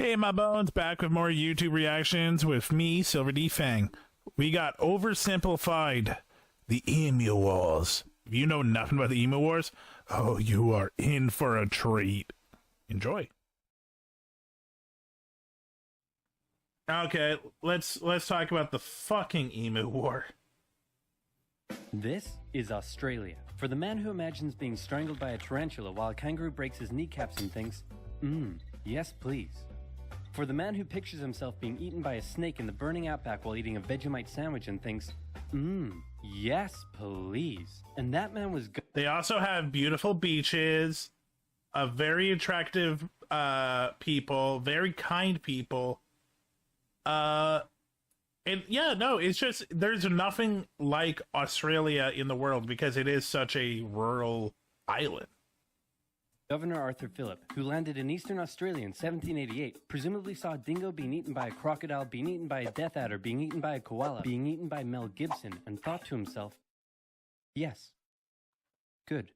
Hey, my bones, back with more YouTube reactions with me, SilverDFanng. We got Oversimplified, the Emu Wars. If you know nothing about the Emu Wars, oh, you are in for a treat. Enjoy. Okay, let's talk about the fucking Emu War. This is Australia. For the man who imagines being strangled by a tarantula while a kangaroo breaks his kneecaps and thinks, yes please. For the man who pictures himself being eaten by a snake in the burning outback while eating a Vegemite sandwich and thinks, yes please. And that man was good. They also have beautiful beaches, a very attractive people, very kind people. And yeah, no, it's just, there's nothing like Australia in the world because it is such a rural island. Governor Arthur Phillip, who landed in eastern Australia in 1788, presumably saw a dingo being eaten by a crocodile, being eaten by a death adder, being eaten by a koala, being eaten by Mel Gibson, and thought to himself, yes, good.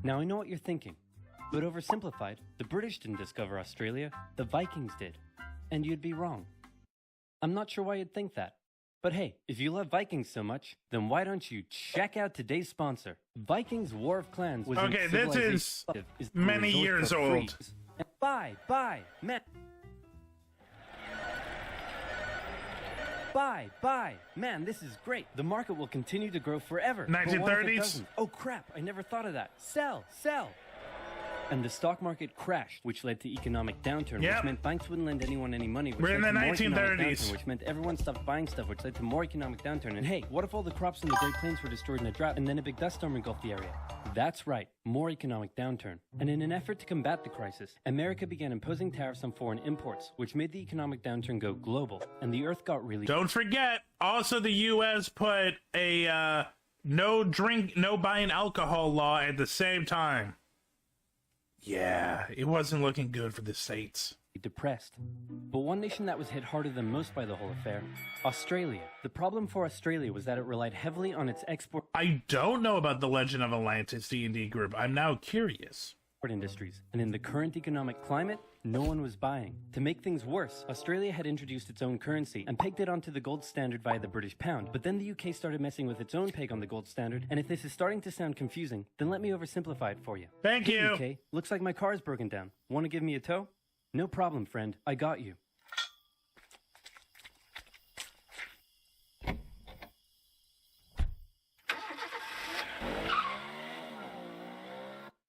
Now I know what you're thinking, but oversimplified, the British didn't discover Australia, the Vikings did. And you'd be wrong. I'm not sure why you'd think that. But hey, if you love Vikings so much, then why don't you check out today's sponsor? Vikings War of Clans was okay, this is many years old. Buy, man. Buy, man, this is great. The market will continue to grow forever. 1930s? Oh crap, I never thought of that. Sell. And the stock market crashed, which led to economic downturn, which meant banks wouldn't lend anyone any money, which We're in the 1930s. Which meant everyone stopped buying stuff, which led to more economic downturn. And hey, what if all the crops in the Great Plains were destroyed in a drought and then a big dust storm engulfed the area? That's right, more economic downturn. And in an effort to combat the crisis, America began imposing tariffs on foreign imports, which made the economic downturn go global, and the earth got really... Don't forget, also the U.S. put a no buying alcohol law at the same time. Yeah, it wasn't looking good for the States. Depressed. But one nation that was hit harder than most by the whole affair, Australia. The problem for Australia was that it relied heavily on its export I don't know about the Legend of Atlantis D&D group. I'm now curious. Industries. And in the current economic climate, no one was buying. To make things worse, Australia had introduced its own currency and pegged it onto the gold standard via the British pound. But then the UK started messing with its own peg on the gold standard, and if this is starting to sound confusing, then let me oversimplify it for you. Thank you. UK, looks like my car's broken down. Want to give me a tow? No problem, friend. I got you.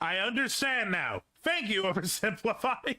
I understand now. Thank you, Oversimplify.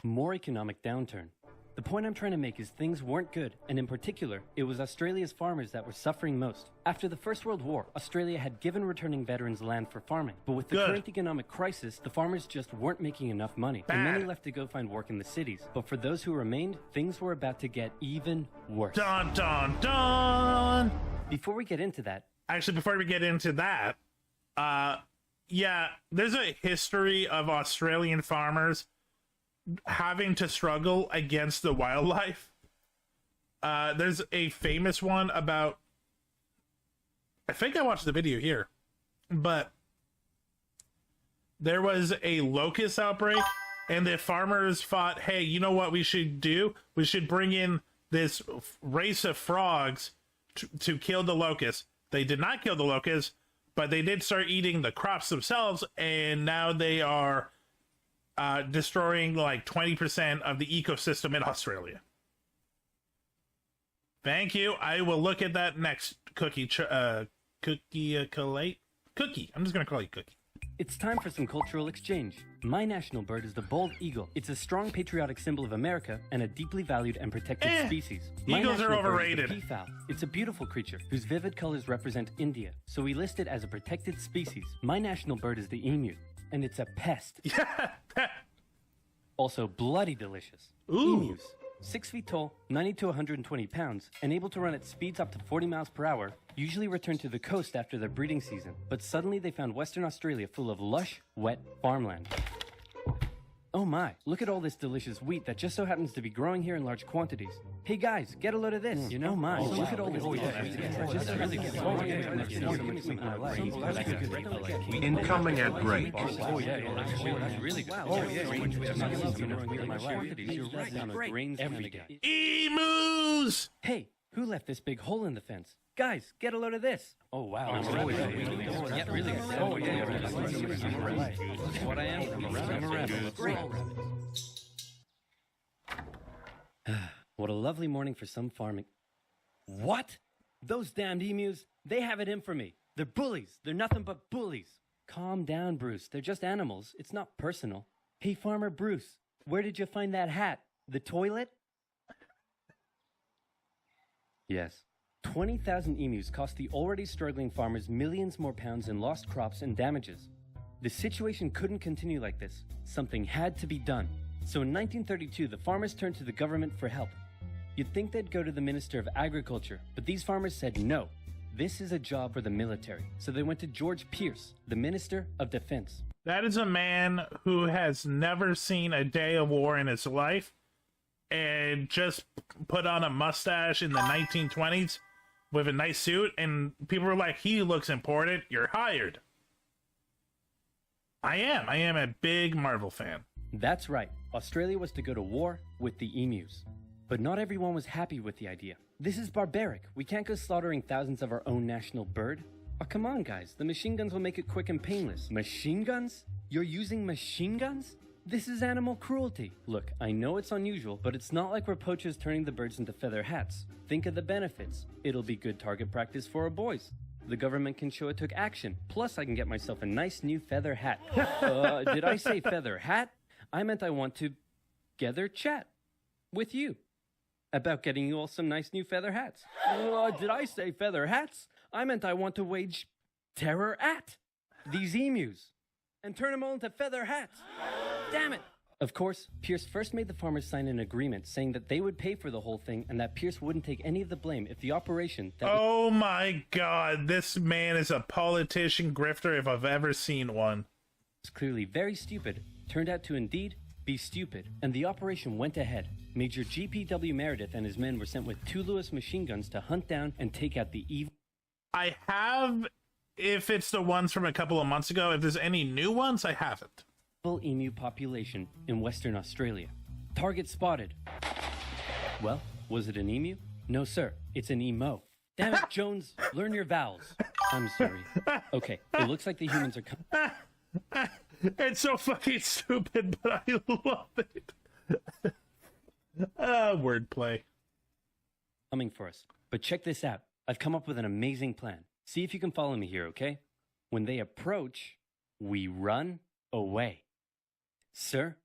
More economic downturn. The point I'm trying to make is things weren't good, and in particular, it was Australia's farmers that were suffering most. After the First World War, Australia had given returning veterans land for farming, but with the current economic crisis, the farmers just weren't making enough money, and many left to go find work in the cities. But for those who remained, things were about to get even worse. Dun, dun, dun! Before we get into that, actually, before we get into that, yeah, there's a history of Australian farmers having to struggle against the wildlife. There's a famous one about, I think I watched the video here, but there was a locust outbreak and the farmers thought, hey, you know what we should do? We should bring in this race of frogs to kill the locusts. They did not kill the locusts, but they did start eating the crops themselves, and now they are destroying like 20% of the ecosystem in Australia. Thank you. I will look at that next Cookie. I'm just going to call you Cookie. It's time for some cultural exchange. My national bird is the bald eagle. It's a strong patriotic symbol of America and a deeply valued and protected species. Eagles are overrated. Bird is the peafowl. It's a beautiful creature whose vivid colors represent India, so we list it as a protected species. My national bird is the emu, and it's a pest. Also bloody delicious. Emus. 6 feet tall, 90 to 120 pounds, and able to run at speeds up to 40 miles per hour, usually return to the coast after their breeding season. But suddenly they found Western Australia full of lush, wet farmland. Oh my, look at all this delicious wheat that just so happens to be growing here in large quantities. Hey guys, get a load of this. You know, look at all this wheat that just so happens to be Incoming at break. Emus! Hey, who left this big hole in the fence? Guys, get a load of this. Oh wow. What I am. Great. What a lovely morning for some farming. What? Those damned emus, they have it in for me. They're bullies. They're nothing but bullies. Calm down, Bruce. They're just animals. It's not personal. Hey, Farmer Bruce, where did you find that hat? The toilet? Yes. 20,000 emus cost the already struggling farmers millions more pounds in lost crops and damages. The situation couldn't continue like this. Something had to be done. So in 1932, the farmers turned to the government for help. You'd think they'd go to the Minister of Agriculture, but these farmers said no. This is a job for the military. So they went to George Pierce, the Minister of Defense. That is a man who has never seen a day of war in his life and just put on a mustache in the 1920s with a nice suit, and people were like, he looks important, you're hired. I am a big Marvel fan. That's right. Australia was to go to war with the emus. But not everyone was happy with the idea. This is barbaric. We can't go slaughtering thousands of our own national bird. Oh, come on, guys. The machine guns will make it quick and painless. Machine guns? You're using machine guns? This is animal cruelty. Look, I know it's unusual, but it's not like we're poachers turning the birds into feather hats. Think of the benefits. It'll be good target practice for our boys. The government can show it took action. Plus, I can get myself a nice new feather hat. Did I say feather hat? I meant I want to gather chat with you about getting you all some nice new feather hats. Did I say feather hats? I meant I want to wage terror at these emus and turn them all into feather hats. Damn it! Of course, Pierce first made the farmers sign an agreement saying that they would pay for the whole thing and that Pierce wouldn't take any of the blame if the operation that Oh my god, this man is a politician grifter if I've ever seen one. was clearly very stupid turned out to indeed be stupid, and the operation went ahead. Major G.P.W. Meredith and his men were sent with 2 Lewis machine guns to hunt down and take out the evil. I have, if it's the ones from a couple of months ago, if there's any new ones, I haven't. Emu population in Western Australia. Target spotted. Well, was it an emu? No, sir. It's an emo. Damn it, Jones. Learn your vowels. I'm sorry. Okay, it looks like the humans are coming. It's so fucking stupid, but I love it. Wordplay. Coming for us. But check this out. I've come up with an amazing plan. See if you can follow me here, okay? When they approach, we run away. Sir,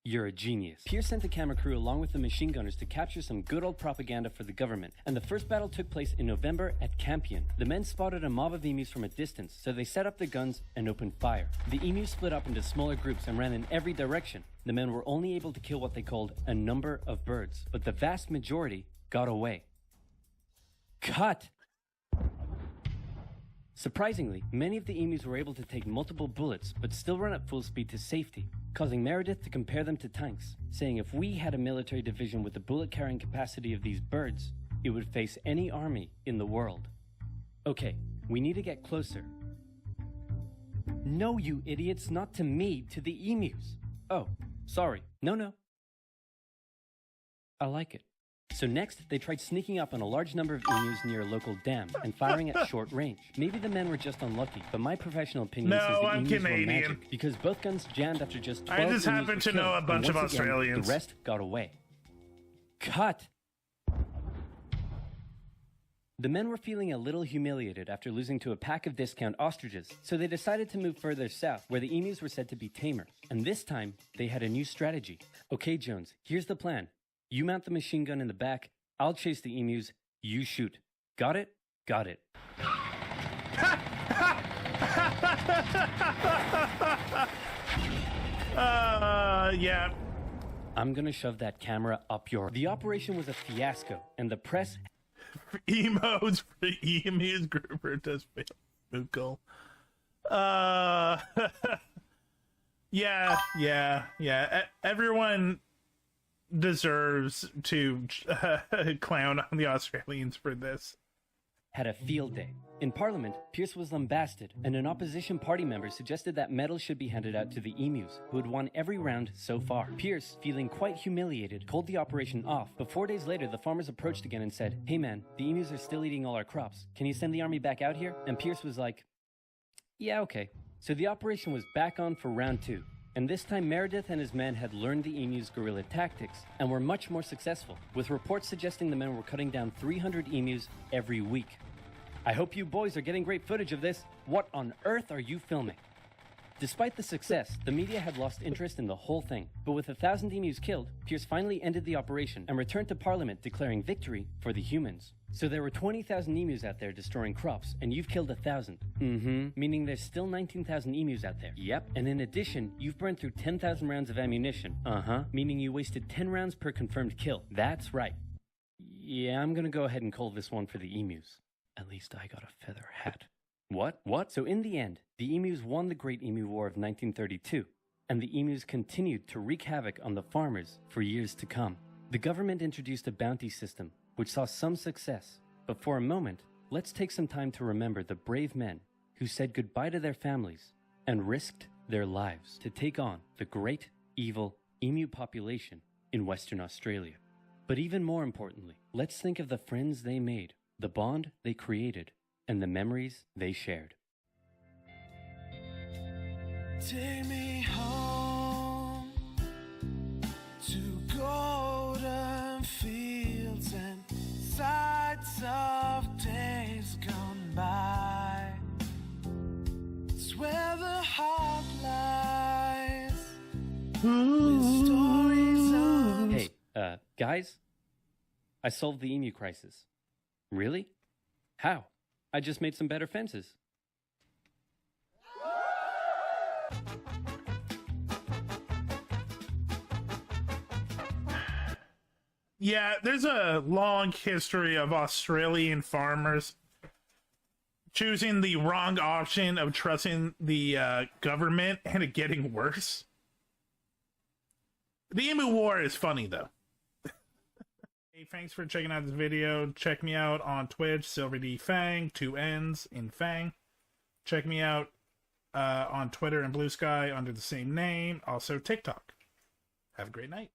you're a genius. Pierce sent the camera crew along with the machine gunners to capture some good old propaganda for the government, and the first battle took place in November at Campion. The men spotted a mob of emus from a distance, so they set up their guns and opened fire. The emus split up into smaller groups and ran in every direction. The men were only able to kill what they called a number of birds, but the vast majority got away. Cut! Surprisingly, many of the emus were able to take multiple bullets, but still run at full speed to safety, causing Meredith to compare them to tanks, saying if we had a military division with the bullet-carrying capacity of these birds, it would face any army in the world. Okay, we need to get closer. No, you idiots, not to me, to the emus. Oh, sorry. No. I like it. So next, they tried sneaking up on a large number of emus near a local dam and firing at short range. Maybe the men were just unlucky, but my professional opinion is the I'm emus Canadian. were magic because both guns jammed after just 12 I just emus happen were to know killed, a and bunch of once again, Australians. The rest got away. Cut! The men were feeling a little humiliated after losing to a pack of discount ostriches, so they decided to move further south, where the emus were said to be tamer. And this time, they had a new strategy. Okay, Jones, here's the plan. You mount the machine gun in the back, I'll chase the emus, you shoot. Got it? Got it. Yeah. I'm gonna shove that camera up your... The operation was a fiasco, and the press... Emos for emus grouper does Moogle. Everyone deserves to clown on the Australians for this. Had a field day. In Parliament, Pierce was lambasted, and an opposition party member suggested that medals should be handed out to the emus, who had won every round so far. Pierce, feeling quite humiliated, called the operation off, but 4 days later the farmers approached again and said, "Hey man, the emus are still eating all our crops. Can you send the army back out here?" And Pierce was like, "Yeah, okay." So the operation was back on for round 2. And this time Meredith and his men had learned the emus' guerrilla tactics and were much more successful, with reports suggesting the men were cutting down 300 emus every week. I hope you boys are getting great footage of this. What on earth are you filming? Despite the success, the media had lost interest in the whole thing. But with 1,000 emus killed, Pierce finally ended the operation and returned to Parliament declaring victory for the humans. So there were 20,000 emus out there destroying crops, and you've killed 1,000. Meaning there's still 19,000 emus out there. Yep. And in addition, you've burned through 10,000 rounds of ammunition. Meaning you wasted 10 rounds per confirmed kill. That's right. Yeah, I'm gonna go ahead and call this one for the emus. At least I got a feather hat. What? So in the end, the emus won the Great Emu War of 1932, and the emus continued to wreak havoc on the farmers for years to come. The government introduced a bounty system, which saw some success. But for a moment, let's take some time to remember the brave men who said goodbye to their families and risked their lives to take on the great, evil emu population in Western Australia. But even more importantly, let's think of the friends they made, the bond they created, and the memories they shared. Take me home to golden fields and sights of days gone by. It's where the heart lies with stories of... Hey, guys, I solved the emu crisis. Really? How? I just made some better fences. Yeah, there's a long history of Australian farmers choosing the wrong option of trusting the government and it getting worse. The Emu War is funny, though. Hey, thanks for checking out this video. Check me out on Twitch, SilverDFanng, 2 N's in Fang. Check me out on Twitter and Blue Sky under the same name. Also TikTok. Have a great night.